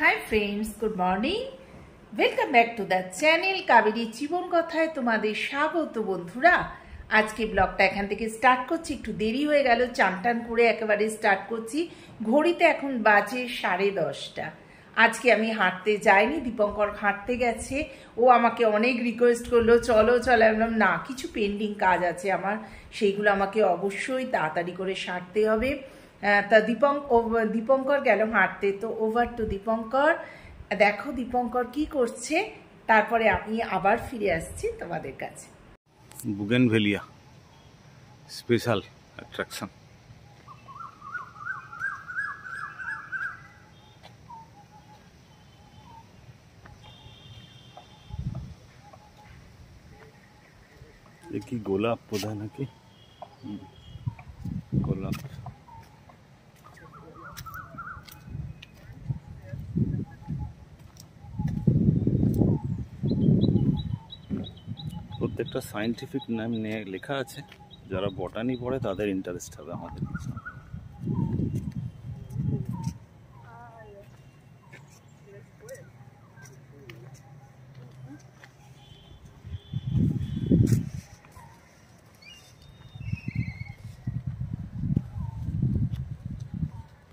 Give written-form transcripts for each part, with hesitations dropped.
High friends, good morning. Welcome back to the channel Kaberi জীবন কথায় তোমাদের স্বাগত। বন্ধুরা, আজকে ব্লগটা এখান থেকে স্টার্ট করছি। একটু দেরি হয়ে গেল, চান টান করে একেবারে স্টার্ট করছি। ঘড়িতে এখন বাজে 10:30। আজকে আমি হাঁটতে যাইনি, দীপঙ্কর হাঁটতে গেছে। ও আমাকে অনেক রিকোয়েস্ট করলো, চলো চলো। আমি বললাম না, কিছু পেন্ডিং কাজ আছে আমার, সেইগুলো আমাকে অবশ্যই তাড়াতাড়ি করে সারতে হবে। তা দীপঙ্কর গেল হাঁটতে। তো ওভার টু দীপঙ্কর। দেখো দীপঙ্কর কি করছে, তারপরে আমি আবার ফিরে আসছি তোমাদের কাছে। Bougainvillea special attraction. এ কি গোলাপ বোধহয় নাকি? গোলাপ। প্রত্যেকটা সায়েন্টিফিক নাম নিয়ে লেখা আছে। যারা বটানি পড়ে তাদের ইন্টারেস্ট হবে আমাদের।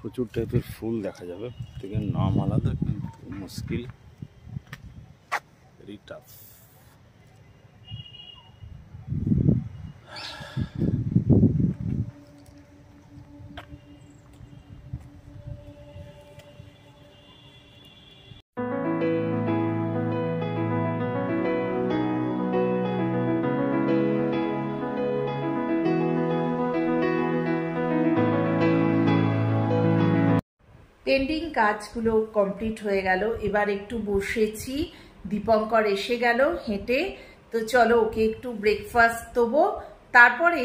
প্রচুর টাইপের ফুল দেখা যাবে, প্রত্যেকের নাম আলাদা, কিন্তু মুশকিল, ভেরি টাফ। পেন্ডিং কাজগুলো কমপ্লিট হয়ে গেল, এবার একটু বসেছি। দীপঙ্কর এসে গেল হেঁটে। তো চলো ওকে একটু ব্রেকফাস্ট দেবো, তারপরে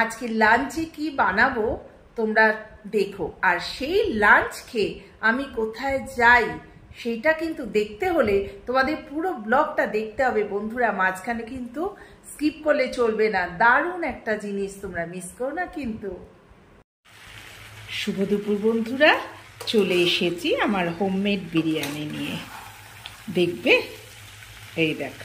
আজকে লাঞ্চে কি বানাবো তোমরা দেখো। আর সেই লাঞ্চ খেয়ে আমি কোথায় যাই সেইটা কিন্তু দেখতে হলে তোমাদের পুরো ব্লগটা দেখতে হবে বন্ধুরা। মাঝখানে কিন্তু স্কিপ করলে চলবে না, দারুণ একটা জিনিস, তোমরা মিস করো না কিন্তু। শুভ দুপুর বন্ধুরা, চলে এসেছি আমার হোমমেড বিরিয়ানি নিয়ে। দেখবে, এই দেখ,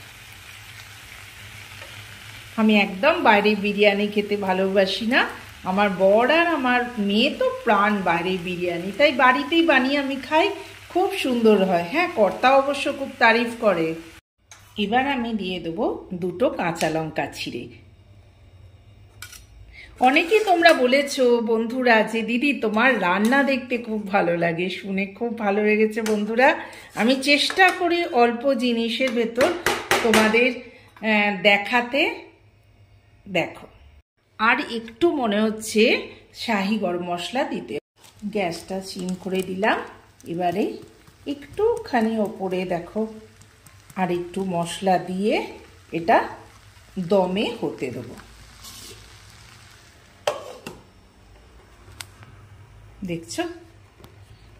আমি একদম বাইরে বিরিয়ানি খেতে ভালোবাসি না। আমার বর আর আমার মেয়ে তো প্রাণ বাইরে বিরিয়ানি, তাই বাড়িতেই বানিয়ে আমি খাই, খুব সুন্দর হয়। হ্যাঁ, কর্তা অবশ্য খুব তারিফ করে। এবার আমি দিয়ে দেবো 2 কাঁচা লঙ্কা ছিঁড়ে। অনেকেই তোমরা বলেছো বন্ধুরা যে দিদি তোমার রান্না দেখতে খুব ভালো লাগে, শুনে খুব ভালো লেগেছে বন্ধুরা। আমি চেষ্টা করি অল্প জিনিসের ভেতর তোমাদের দেখাতে। দেখো, আর একটু মনে হচ্ছে শাহি গরম মশলা দিতে। গ্যাসটা সিম করে দিলাম। এবারে একটুখানি ওপরে দেখো আর একটু মশলা দিয়ে এটা দমে হতে দেবো। দেখছো,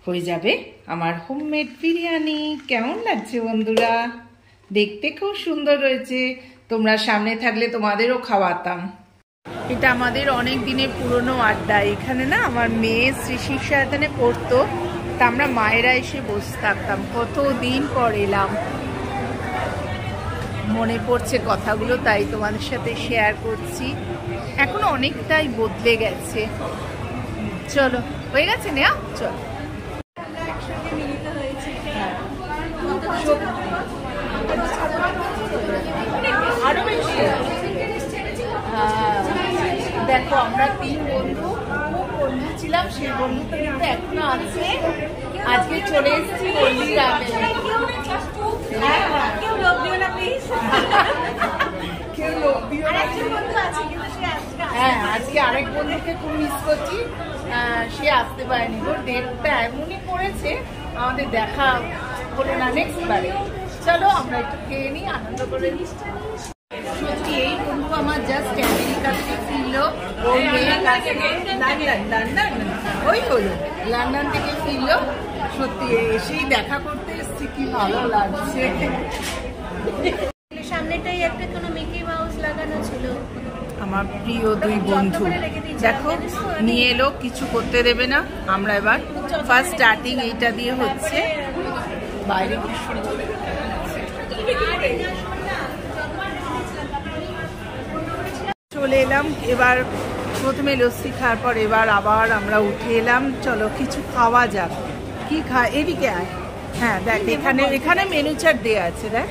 হয়ে যাবে আমার হোমমেড বিরিয়ানি। কেমন লাগছে বন্ধুরা? দেখতে খুব সুন্দর রয়েছে। তোমরা সামনে থাকলে তোমাদেরও খাওয়াতাম। এটা আমাদের অনেক দিনের পুরনো আড্ডা। এখানে না আমার মেয়ে শ্রী শিক্ষায়তনে পড়তো, তা আমরা মায়েরা এসে বসে থাকতাম। কতদিন পর এলাম, মনে পড়ছে কথাগুলো, তাই তোমাদের সাথে শেয়ার করছি। এখন অনেকটাই বদলে গেছে। চলো, হয়ে গেছে নেয়া, চলো। আরো বেশি দেখো, আমরা 3 বন্ধু, খুব বন্ধু ছিলাম। সেই বন্ধুটা কিন্তু এখনো আছে। আজকে চলে এসেছি বন্ধুগ্রামে। হ্যাঁ, আজকে আরেক বন্ধুকে খুব মিস করছি, সে আসতে পারেনি। ওর ডেটটা এমনই পড়েছে, আমাদের দেখা হলো না নেক্সট বারে। চলো আমরা একটু খেয়ে নিই, আনন্দ করে নিই। সত্যি এই বন্ধু আমার জাস্ট আমেরিকা থেকে ফিরলো, ওর মেয়ের কাছে লন্ডন থেকে ফিরলো। সত্যি এসেই দেখা করতে এসেছি, কি ভালো লাগছে। সামনেটাই একটা কোনো মিকি মাউস লাগানো ছিল। আমার প্রিয় 2 বন্ধু, দেখো নিয়ে এলো, কিছু করতে দেবে না। আমরা এবার ফার্স্ট স্টার্টিং এইটা দিয়ে হচ্ছে। বাইরে কি সুন্দর চলে এলাম। এবার প্রথমে লস্যি খাওয়ার পর এবার আবার আমরা উঠে এলাম। চলো কিছু খাওয়া যাক। কি খা, এদিকে আয়। হ্যাঁ দেখ, এখানে এখানে মেনু চার্ট দেওয়া আছে, দেখ।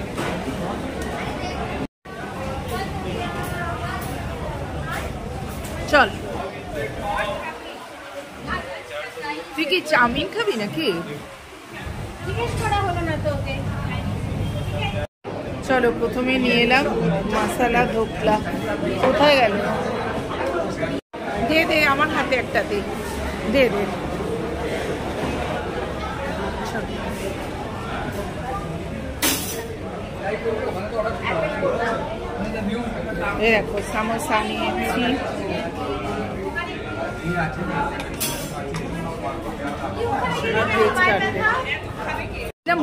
চল, তুই কি চাউমিন খাবি নাকি? চলো প্রথমে নিয়ে এলাম মশলা ধোকলা। কোথায় গেল? দে দে, আমার হাতে একটা দে, দে দে। এই দেখো সামোসা নিয়েছি।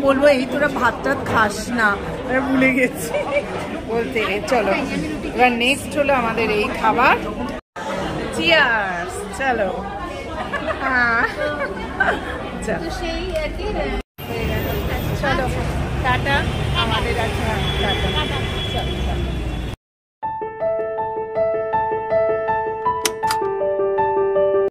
বলবো এই তোরা ভাত টাত খাস না, ভুলে গেছি বলতে। চলো এবার নেক্সট হলো আমাদের এই খাবার। চিয়ার্স। চলো চলো টাটা।